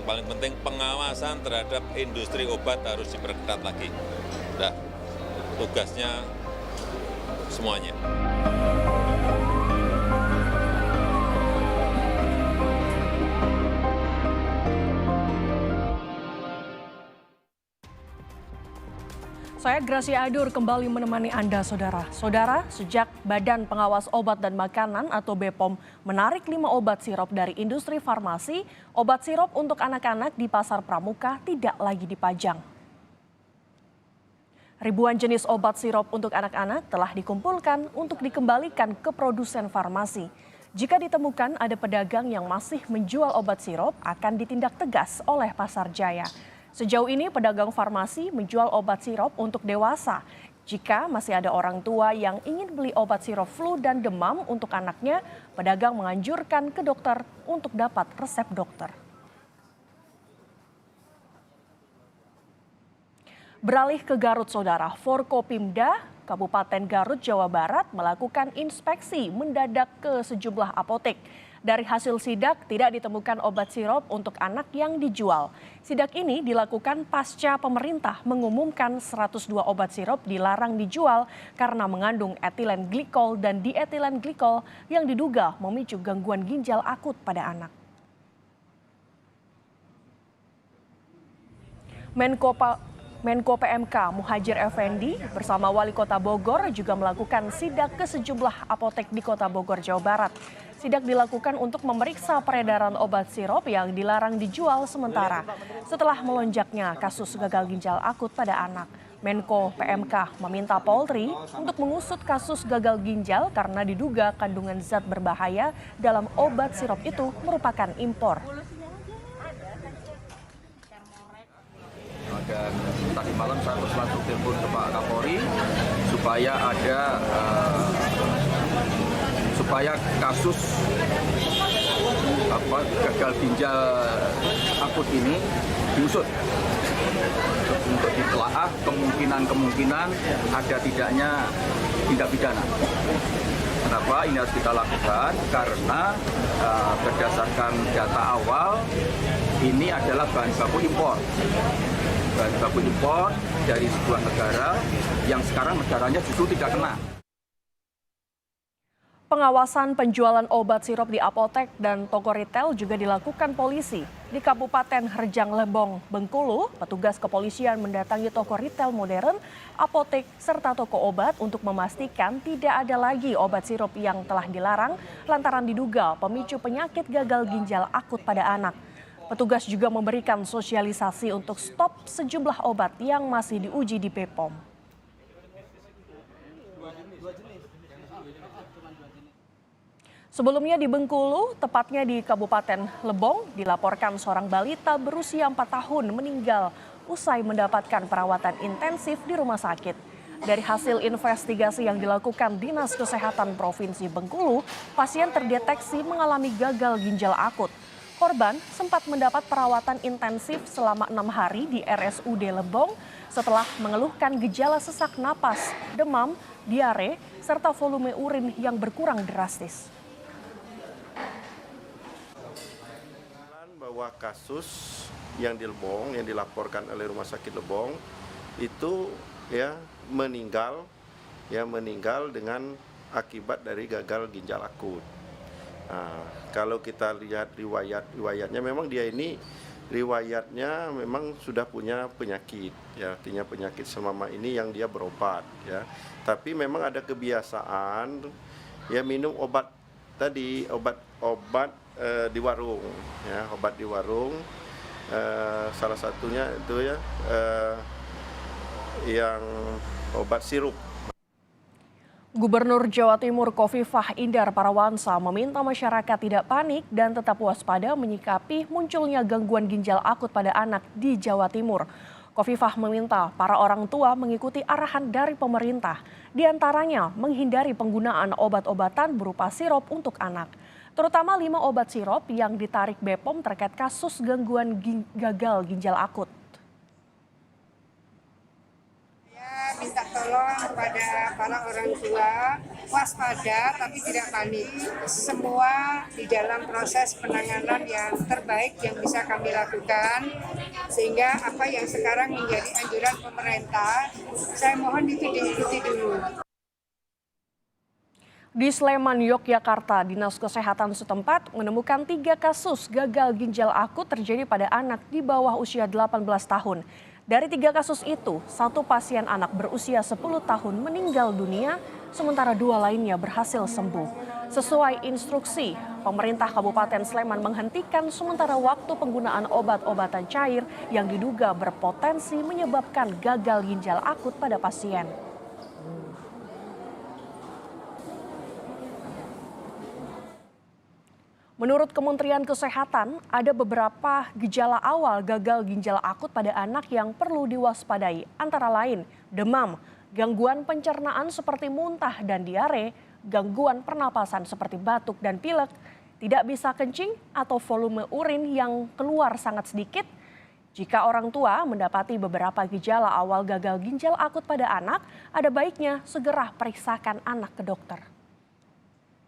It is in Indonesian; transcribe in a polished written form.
paling penting pengawasan terhadap industri obat harus diperketat lagi. Nah, tugasnya semuanya. Saya Gracia Adur kembali menemani Anda, Saudara. Saudara, sejak Badan Pengawas Obat dan Makanan atau BPOM menarik 5 obat sirop dari industri farmasi, obat sirop untuk anak-anak di Pasar Pramuka tidak lagi dipajang. Ribuan jenis obat sirop untuk anak-anak telah dikumpulkan untuk dikembalikan ke produsen farmasi. Jika ditemukan ada pedagang yang masih menjual obat sirop, akan ditindak tegas oleh Pasar Jaya. Sejauh ini pedagang farmasi menjual obat sirop untuk dewasa. Jika masih ada orang tua yang ingin beli obat sirop flu dan demam untuk anaknya, pedagang menganjurkan ke dokter untuk dapat resep dokter. Beralih ke Garut, Saudara, Forkopimda Kabupaten Garut, Jawa Barat melakukan inspeksi mendadak ke sejumlah apotek. Dari hasil sidak tidak ditemukan obat sirop untuk anak yang dijual. Sidak ini dilakukan pasca pemerintah mengumumkan 102 obat sirop dilarang dijual karena mengandung etilen glikol dan dietilen glikol yang diduga memicu gangguan ginjal akut pada anak. Menko PMK Muhadjir Effendi bersama Wali Kota Bogor juga melakukan sidak ke sejumlah apotek di Kota Bogor, Jawa Barat. Sidak dilakukan untuk memeriksa peredaran obat sirop yang dilarang dijual sementara setelah melonjaknya kasus gagal ginjal akut pada anak. Menko PMK meminta Polri untuk mengusut kasus gagal ginjal karena diduga kandungan zat berbahaya dalam obat sirop itu merupakan impor. Dan tadi malam saya terus langsung telepon ke Pak Kapolri supaya kasus gagal ginjal akut ini diusut untuk ditelaah kemungkinan ada tidaknya tindak pidana. Kenapa ini harus kita lakukan? Karena berdasarkan data awal ini adalah bahan baku impor. Bahan baku impor dari sebuah negara yang sekarang negaranya justru tidak kena. Pengawasan penjualan obat sirop di apotek dan toko retail juga dilakukan polisi. Di Kabupaten Rejang Lebong, Bengkulu, petugas kepolisian mendatangi toko retail modern, apotek, serta toko obat untuk memastikan tidak ada lagi obat sirop yang telah dilarang lantaran diduga pemicu penyakit gagal ginjal akut pada anak. Petugas juga memberikan sosialisasi untuk stop sejumlah obat yang masih diuji di BPOM. Sebelumnya di Bengkulu, tepatnya di Kabupaten Lebong, dilaporkan seorang balita berusia 4 tahun meninggal usai mendapatkan perawatan intensif di rumah sakit. Dari hasil investigasi yang dilakukan Dinas Kesehatan Provinsi Bengkulu, pasien terdeteksi mengalami gagal ginjal akut. Korban sempat mendapat perawatan intensif selama 6 hari di RSUD Lebong setelah mengeluhkan gejala sesak napas, demam, diare, serta volume urin yang berkurang drastis. Bahwa kasus yang di Lebong yang dilaporkan oleh Rumah Sakit Lebong itu meninggal dengan akibat dari gagal ginjal akut. Nah, kalau kita lihat riwayatnya memang dia ini riwayatnya memang sudah punya penyakit, ya, artinya penyakit selama ini yang dia berobat, ya. Tapi memang ada kebiasaan ya minum obat tadi, obat di warung, ya, obat di warung. Salah satunya itu ya yang obat sirup. Gubernur Jawa Timur Khofifah Indar Parawansa meminta masyarakat tidak panik dan tetap waspada menyikapi munculnya gangguan ginjal akut pada anak di Jawa Timur. Khofifah meminta para orang tua mengikuti arahan dari pemerintah, diantaranya menghindari penggunaan obat-obatan berupa sirop untuk anak. Terutama 5 obat sirop yang ditarik BPOM terkait kasus gangguan gagal ginjal akut. Minta tolong kepada para orang tua waspada tapi tidak panik. Semua di dalam proses penanganan yang terbaik yang bisa kami lakukan, sehingga apa yang sekarang menjadi anjuran pemerintah, saya mohon itu diikuti dulu. Di Sleman, Yogyakarta, Dinas Kesehatan setempat menemukan 3 kasus gagal ginjal akut terjadi pada anak di bawah usia 18 tahun. Dari 3 kasus itu, 1 pasien anak berusia 10 tahun meninggal dunia, sementara 2 lainnya berhasil sembuh. Sesuai instruksi, pemerintah Kabupaten Sleman menghentikan sementara waktu penggunaan obat-obatan cair yang diduga berpotensi menyebabkan gagal ginjal akut pada pasien. Menurut Kementerian Kesehatan, ada beberapa gejala awal gagal ginjal akut pada anak yang perlu diwaspadai, antara lain demam, gangguan pencernaan seperti muntah dan diare, gangguan pernapasan seperti batuk dan pilek, tidak bisa kencing atau volume urin yang keluar sangat sedikit. Jika orang tua mendapati beberapa gejala awal gagal ginjal akut pada anak, ada baiknya segera periksakan anak ke dokter.